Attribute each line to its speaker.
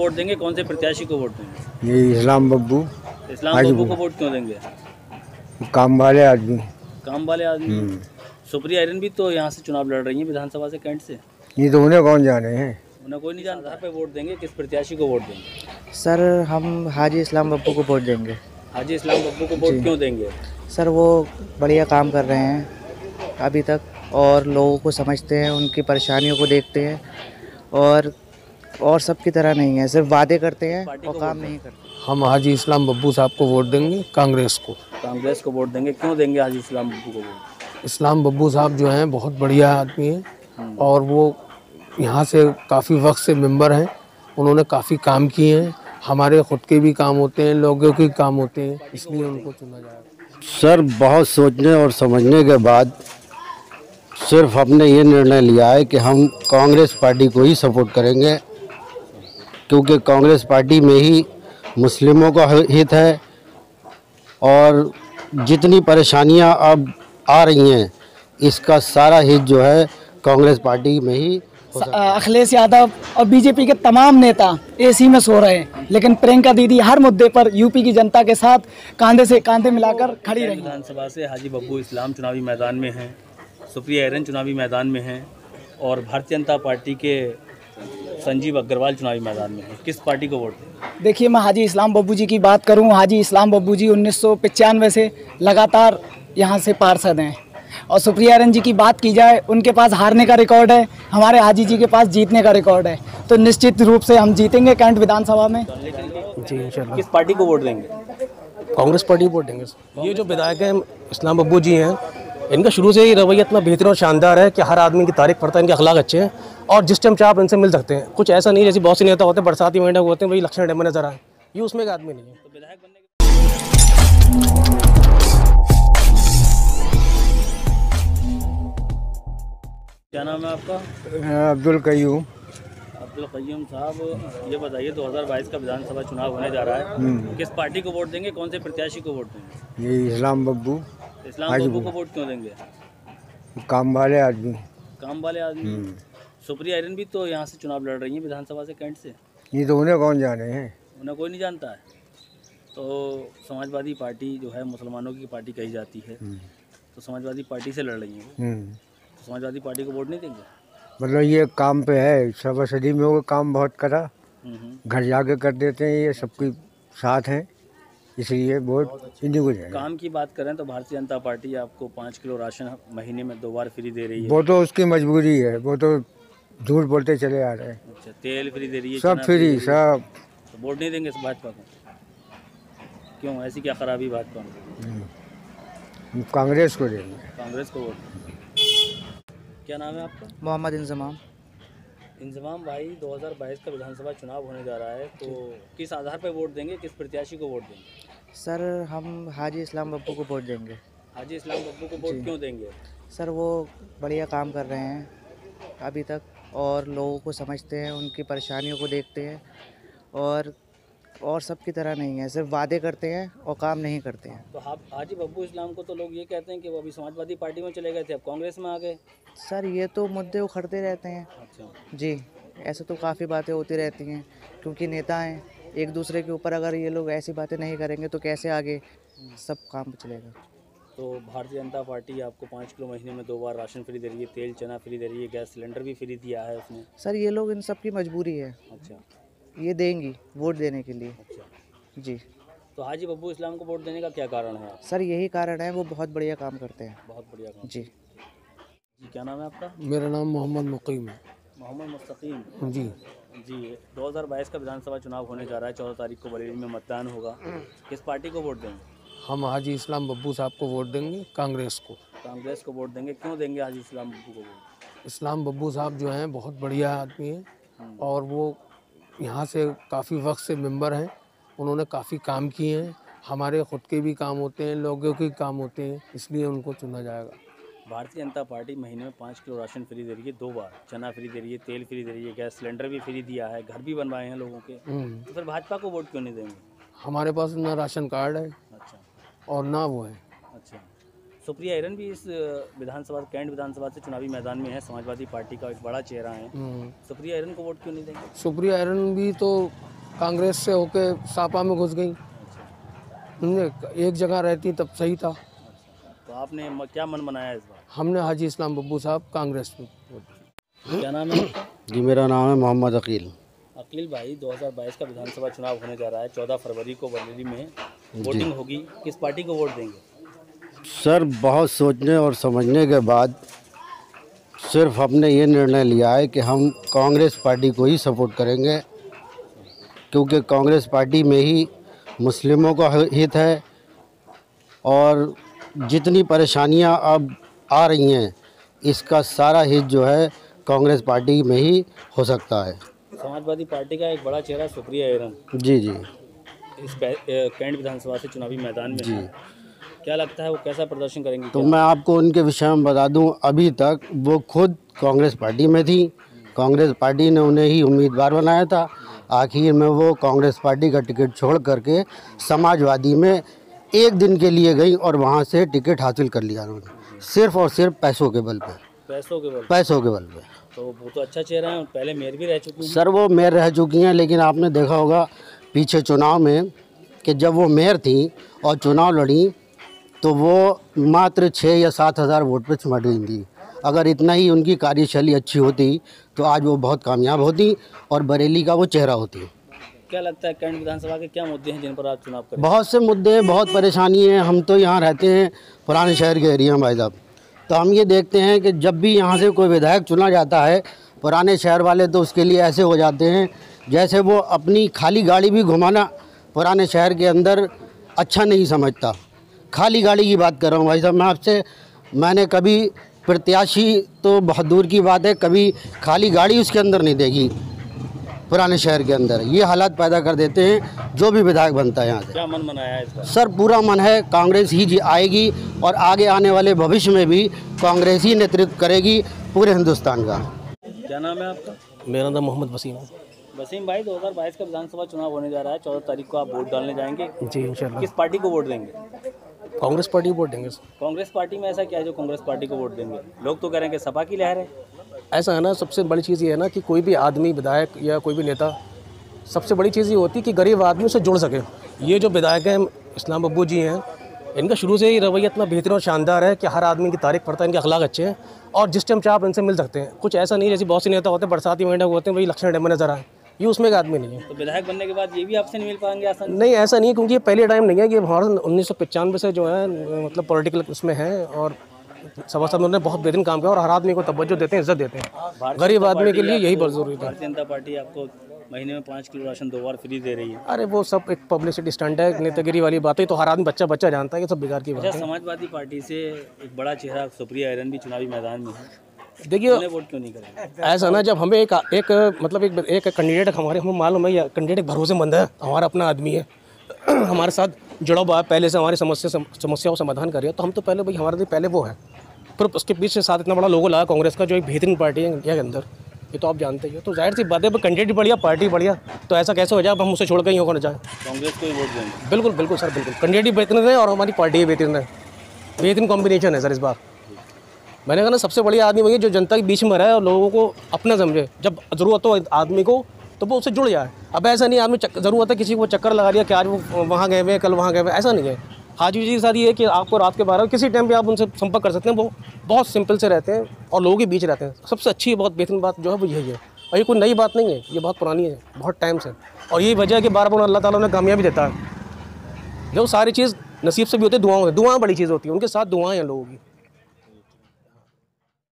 Speaker 1: Vote देंगे, कौन से प्रत्याशी को वोट देंगे?
Speaker 2: ये इस्लाम बब्बू।
Speaker 1: इस्लाम बब्बू को वोट क्यों देंगे?
Speaker 2: काम वाले आदमी।
Speaker 1: काम वाले आदमी। सुप्रिया आर्यन भी तो यहाँ से चुनाव लड़ रही हैं विधानसभा से, कैंट से।
Speaker 2: ये तो उन्हें कौन जाने हैं।
Speaker 1: उन्हें कोई नहीं जानता। पे वोट देंगे, किस प्रत्याशी को वोट देंगे?
Speaker 3: सर हम हाजी इस्लाम बब्बू को वोट देंगे।
Speaker 1: हाजी इस्लाम बब्बू को वोट क्यों देंगे?
Speaker 3: सर वो बढ़िया काम कर रहे हैं अभी तक, और लोगों को समझते हैं, उनकी परेशानियों को देखते हैं, और सबकी तरह नहीं है, सिर्फ वादे करते हैं और काम नहीं करते।
Speaker 4: हम हाजी इस्लाम बब्बू साहब को वोट देंगे, कांग्रेस को।
Speaker 1: कांग्रेस को वोट देंगे, क्यों देंगे हाजी इस्लाम बब्बू को वोट?
Speaker 4: इस्लाम बब्बू साहब जो हैं बहुत बढ़िया आदमी हैं और वो यहाँ से काफ़ी वक्त से मेंबर हैं। उन्होंने काफ़ी काम किए हैं, हमारे खुद के भी काम होते हैं, लोगों के काम होते हैं, इसलिए उनको चुना जाएगा।
Speaker 2: सर बहुत सोचने और समझने के बाद सिर्फ हमने ये निर्णय लिया है कि हम कांग्रेस पार्टी को ही सपोर्ट करेंगे, क्योंकि कांग्रेस पार्टी में ही मुस्लिमों का हित है और जितनी परेशानियां अब आ रही हैं इसका सारा हित जो है कांग्रेस पार्टी में ही।
Speaker 5: अखिलेश यादव और बीजेपी के तमाम नेता एसी में सो रहे हैं, लेकिन प्रियंका दीदी हर मुद्दे पर यूपी की जनता के साथ कांधे से कांधे मिलाकर खड़ी रही।
Speaker 1: विधानसभा से हाजी बब्बू इस्लाम चुनावी मैदान में हैं, सुप्रिया आर्यन चुनावी मैदान में हैं और भारतीय जनता पार्टी के संजीव अग्रवाल चुनावी मैदान में हैं। किस पार्टी को वोट दें?
Speaker 5: देखिए, मैं हाजी इस्लाम बब्बू जी की बात करूं, हाजी इस्लाम बब्बू जी 1995 से लगातार यहां से पार्षद हैं, और सुप्रिया आर्यन जी की बात की जाए, उनके पास हारने का रिकॉर्ड है, हमारे हाजी जी के पास जीतने का रिकॉर्ड है, तो निश्चित रूप से हम जीतेंगे कैंट विधानसभा में।
Speaker 4: जी इंशाल्लाह।
Speaker 1: किस पार्टी को वोट देंगे?
Speaker 4: कांग्रेस पार्टी को वोट देंगे। ये जो विधायक हैं इस्लाम बब्बू जी हैं, इनका शुरू से ही रवैया इतना बेहतरीन और शानदार है कि हर आदमी की तारीफ करता है, इनके अखलाक अच्छे हैं और जिस टाइम चाहे आप इनसे मिल सकते हैं। कुछ ऐसा नहीं जैसे बहुत से नेता होते हैं बरसाती महीने होते हैं, वही लक्षण डैम में नजर आए, ये उसमें एक आदमी नहीं है।
Speaker 1: तो विधायक बनने क्या नाम है आपका?
Speaker 2: अब्दुल कयूम।
Speaker 1: अब्दुल कयूम साहब, ये बताइए 2022 का विधानसभा चुनाव होने जा रहा है, किस पार्टी को वोट देंगे, कौन से प्रत्याशी को वोट देंगे?
Speaker 2: ये इस्लाम बब्बू।
Speaker 1: इस्लाम बब्बू को वोट क्यों देंगे?
Speaker 2: काम वाले आदमी।
Speaker 1: काम वाले आदमी। सुप्रिया आर्यन भी तो यहाँ से चुनाव लड़ रही हैं विधानसभा से, कैंट से।
Speaker 2: ये तो उन्हें कौन जाने हैं।
Speaker 1: उन्हें कोई नहीं जानता है। तो समाजवादी पार्टी जो है मुसलमानों की पार्टी कही जाती है, तो समाजवादी पार्टी से लड़ रही हैं, तो समाजवादी पार्टी को वोट नहीं देंगे?
Speaker 2: मतलब ये काम पे है, सभा सदी में वो काम बहुत करा, घर जाके कर देते हैं, ये सबके साथ हैं, इसलिए वोट इन्हीं को जाएगा।
Speaker 1: काम की बात करें तो भारतीय जनता पार्टी आपको 5 किलो राशन महीने में 2 बार फ्री दे रही है।
Speaker 2: वो तो उसकी मजबूरी है, वो तो झूठ बोलते चले आ रहे हैं।
Speaker 1: अच्छा, तेल फ्री दे रही है,
Speaker 2: सब फ्री सब।
Speaker 1: तो वोट नहीं देंगे इस भाजपा को? क्यों, ऐसी क्या खराबी भाजपा में?
Speaker 2: कांग्रेस को देंगे।
Speaker 1: कांग्रेस को वोट। क्या नाम है आपका?
Speaker 3: मोहम्मद इंजमाम।
Speaker 1: इंजमाम भाई, 2022 का विधानसभा चुनाव होने जा रहा है, तो किस आधार पर वोट देंगे, किस प्रत्याशी को वोट देंगे?
Speaker 3: सर हम हाजी इस्लाम बब्बू को वोट देंगे। हाजी
Speaker 1: इस्लाम बब्बू को वोट क्यों देंगे?
Speaker 3: सर वो बढ़िया काम कर रहे हैं अभी तक, और लोगों को समझते हैं, उनकी परेशानियों को देखते हैं, और सबकी तरह नहीं है, सिर्फ वादे करते हैं और काम नहीं करते हैं।
Speaker 1: तो हाजी बब्बू इस्लाम को तो लोग ये कहते हैं कि वो अभी समाजवादी पार्टी में चले गए थे, अब कांग्रेस में आ गए।
Speaker 3: सर ये तो मुद्दे उखड़ते रहते हैं।
Speaker 1: अच्छा
Speaker 3: जी, ऐसे तो काफ़ी बातें होती रहती हैं, क्योंकि नेता हैं एक दूसरे के ऊपर, अगर ये लोग ऐसी बातें नहीं करेंगे तो कैसे आगे सब काम चलेगा।
Speaker 1: तो भारतीय जनता पार्टी आपको 5 किलो महीने में 2 बार राशन फ्री दे रही है, तेल चना फ्री दे रही है, गैस सिलेंडर भी फ्री दिया है उसने।
Speaker 3: सर ये लोग, इन सब की मजबूरी है।
Speaker 1: अच्छा,
Speaker 3: ये देंगी वोट देने के लिए।
Speaker 1: अच्छा
Speaker 3: जी।
Speaker 1: तो हाजी बब्बू इस्लाम को वोट देने का क्या कारण है?
Speaker 3: सर यही कारण है, वो बहुत बढ़िया काम करते हैं।
Speaker 1: बहुत बढ़िया काम।
Speaker 3: जी।
Speaker 1: क्या नाम है आपका?
Speaker 4: मेरा नाम मोहम्मद मुकीम है।
Speaker 1: मोहम्मद मुस्तकीम
Speaker 4: जी।
Speaker 1: जी, 2022 का विधानसभा चुनाव होने जा रहा है, 14 तारीख को बरेली में मतदान होगा, किस पार्टी को वोट देंगे?
Speaker 4: हम हाजी इस्लाम बब्बू साहब को वोट देंगे, कांग्रेस को।
Speaker 1: कांग्रेस को वोट देंगे, क्यों देंगे हाजी इस्लाम बब्बू को वोट?
Speaker 4: इस्लाम बब्बू साहब जो हैं बहुत बढ़िया आदमी हैं और वो यहाँ से काफ़ी वक्त से मेंबर हैं। उन्होंने काफ़ी काम किए हैं, हमारे खुद के भी काम होते हैं, लोगों के काम होते हैं, इसलिए उनको चुना जाएगा।
Speaker 1: भारतीय जनता पार्टी महीने में 5 किलो राशन फ्री दे रही है, 2 बार चना फ्री दे रही है, तेल फ्री दे रही है, गैस सिलेंडर भी फ्री दिया है, घर भी बनवाए हैं लोगों के, तो फिर भाजपा को वोट क्यों नहीं देंगे?
Speaker 4: हमारे पास ना राशन कार्ड है
Speaker 1: अच्छा,
Speaker 4: और ना वो है।
Speaker 1: अच्छा, सुप्रिया आर्यन भी इस विधानसभा, कैंट विधानसभा से चुनावी मैदान में है, समाजवादी पार्टी का एक बड़ा चेहरा है, सुप्रिया आर्यन को वोट क्यों नहीं देंगे?
Speaker 4: सुप्रिया आर्यन भी तो
Speaker 6: कांग्रेस से होके सापा में घुस गई। एक जगह रहती तब सही था।
Speaker 1: तो आपने क्या मन बनाया इस बार?
Speaker 6: हमने हाजी इस्लाम बब्बू साहब कांग्रेस में।
Speaker 1: क्या नाम है आपका?
Speaker 2: जी मेरा नाम है मोहम्मद अकील।
Speaker 1: अकील भाई, 2022 का विधानसभा चुनाव होने जा रहा है। 14 फरवरी को बरेली में वोटिंग होगी। किस पार्टी को वोट देंगे?
Speaker 2: सर बहुत सोचने और समझने के बाद सिर्फ हमने ये निर्णय लिया है कि हम कांग्रेस पार्टी को ही सपोर्ट करेंगे, क्योंकि कांग्रेस पार्टी में ही मुस्लिमों का हित है और जितनी परेशानियां अब आ रही हैं इसका सारा हित जो है कांग्रेस पार्टी में ही हो सकता है।
Speaker 1: समाजवादी पार्टी का एक बड़ा चेहरा सुप्रिया एरन
Speaker 2: जी जी
Speaker 1: इस कैंट विधानसभा से चुनावी मैदान में है। क्या लगता है वो कैसा प्रदर्शन करेंगी?
Speaker 2: तो मैं आपको उनके विषय में बता दूं, अभी तक वो खुद कांग्रेस पार्टी में थी। कांग्रेस पार्टी ने उन्हें ही उम्मीदवार बनाया था। आखिर में वो कांग्रेस पार्टी का टिकट छोड़ करके समाजवादी में एक दिन के लिए गई और वहाँ से टिकट हासिल कर लिया उन्होंने, सिर्फ और सिर्फ पैसों के बल पे। पैसों के बल पे।
Speaker 1: तो वो तो अच्छा चेहरा है, पहले मेयर भी रह चुकी हैं।
Speaker 2: सर वो मेयर रह चुकी हैं, लेकिन आपने देखा होगा पीछे चुनाव में कि जब वो मेयर थी और चुनाव लड़ी तो वो मात्र 6 या 7 हज़ार वोट पे सिमट गई थी। अगर इतना ही उनकी कार्यशैली अच्छी होती तो आज वो बहुत कामयाब होती और बरेली का वो चेहरा होती।
Speaker 1: क्या लगता है कैंट विधानसभा के क्या मुद्दे हैं जिन पर आप चुनाव करें?
Speaker 2: बहुत से मुद्दे हैं, बहुत परेशानी है। हम तो यहाँ रहते हैं पुराने शहर के एरिया में भाई साहब, तो हम ये देखते हैं कि जब भी यहाँ से कोई विधायक चुना जाता है, पुराने शहर वाले तो उसके लिए ऐसे हो जाते हैं जैसे वो अपनी खाली गाड़ी भी घुमाना पुराने शहर के अंदर अच्छा नहीं समझता। खाली गाड़ी की बात कर रहा हूँ भाई साहब मैं आपसे। मैंने कभी प्रत्याशी तो बहुत दूर की बात है, कभी खाली गाड़ी उसके अंदर नहीं देखी पुराने शहर के अंदर। ये हालात पैदा कर देते हैं जो भी विधायक बनता है यहाँ से।
Speaker 1: क्या मन बनाया है इस बार?
Speaker 2: सर पूरा मन है, कांग्रेस ही आएगी और आगे आने वाले भविष्य में भी कांग्रेस ही नेतृत्व करेगी पूरे हिंदुस्तान का।
Speaker 1: क्या नाम है आपका?
Speaker 4: मेरा नाम मोहम्मद वसीम है।
Speaker 1: वसीम भाई, 2022 का विधानसभा चुनाव होने जा रहा है। 14 तारीख को आप वोट डालने जाएंगे।
Speaker 4: जी इंशाल्लाह।
Speaker 1: किस पार्टी को वोट देंगे?
Speaker 4: कांग्रेस पार्टी वोट देंगे।
Speaker 1: कांग्रेस पार्टी में ऐसा क्या है जो कांग्रेस पार्टी को वोट देंगे? लोग तो कह रहे हैं कि सपा की लहर है।
Speaker 4: ऐसा है ना, सबसे बड़ी चीज़ ये है ना कि कोई भी आदमी विधायक या कोई भी नेता, सबसे बड़ी चीज़ ये होती है कि गरीब आदमी से जुड़ सके। ये जो विधायक हैं इस्लाम बब्बू जी हैं, इनका शुरू से ही रवैया इतना बेहतरीन और शानदार है कि हर आदमी की तारीफ करता है। इनके अखलाक अच्छे हैं और जिस टाइम चाहे आप इनसे मिल सकते हैं। कुछ ऐसा नहीं जैसे बहुत से नेता होते हैं बरसाती महीने होते हैं वही लक्ष्मण डैम में नजर आए, ये उसमें एक आदमी नहीं है।
Speaker 1: तो विधायक बनने के बाद ये भी आपसे नहीं मिल पाएंगे आसान?
Speaker 4: नहीं ऐसा नहीं है, क्योंकि ये पहले टाइम नहीं है कि हमारा 1995 से जो है मतलब पॉलिटिकल उसमें है और सभासद उन्होंने बहुत बेहतरीन काम किया और हर आदमी को तवज्जो देते हैं, इज्जत देते हैं। गरीब आदमी के लिए यही बहुत ज़रूरी है।
Speaker 1: भारतीय जनता पार्टी आपको महीने में 5 किलो राशन 2 बार फ्री दे रही है।
Speaker 4: अरे वो सब एक पब्लिसिटी स्टंट है, नेतागिरी वाली बातें तो हर आदमी बच्चा जानता है, ये सब बेकार की बात है।
Speaker 1: समाजवादी पार्टी से एक बड़ा चेहरा सुप्रिया एरन भी चुनावी मैदान में है।
Speaker 4: देखिए
Speaker 1: वोट क्यों नहीं करेंगे?
Speaker 4: ऐसा ना, जब हमें एक कैंडिडेट हमें मालूम है, कैंडिडेट भरोसेमंद है, हमारा अपना आदमी है, हमारे साथ जुड़ा हुआ है, पहले से हमारी समस्याओं समाधान कर रही है, तो हम तो पहले भाई हमारे लिए पहले वो है। फिर उसके पीछे साथ इतना बड़ा लोगो लगा कांग्रेस का, जो एक बेहतरीन पार्टी है इंडिया के अंदर, ये तो आप जानते ही हो। तो जाहिर सी बात है, कैंडिडेट बढ़िया, पार्टी बढ़िया, तो ऐसा कैसे हो जाए अब हम उसे छोड़ कर यूँ जाए?
Speaker 1: कांग्रेस को ही वोट देंगे?
Speaker 4: बिल्कुल बिल्कुल सर, बिल्कुल। कैंडिडेट बेहतरीन है और हमारी पार्टी बेहतरीन है, बेहतरीन कॉम्बिनेशन है सर इस बार। मैंने कहा ना, सबसे बढ़िया आदमी वही है जो जनता के बीच में रहे और लोगों को अपना समझे। जब ज़रूरत हो आदमी को तो वो उससे जुड़ जाए। अब ऐसा नहीं आदमी ज़रूरत है किसी को चक्कर लगा दिया कि आज वो वहाँ गए हुए, कल वहाँ गए हुए, ऐसा नहीं है। हाजी जी के साथ ये है कि आपको रात के 12 किसी टाइम पे आप उनसे संपर्क कर सकते हैं। वो बहुत सिंपल से रहते हैं और लोगों के बीच रहते हैं। सबसे अच्छी बहुत बेहतरीन बात जो है वो यही है, और ये कोई नई बात नहीं है, ये बहुत पुरानी है, बहुत टाइम से। और यही वजह है कि बार अल्लाह ताला उन्हें कामयाबी देता है। जो सारी चीज़ नसीब से भी होती है, दुआएं बड़ी चीज़ होती है, उनके साथ दुआएं हैं लोगों की।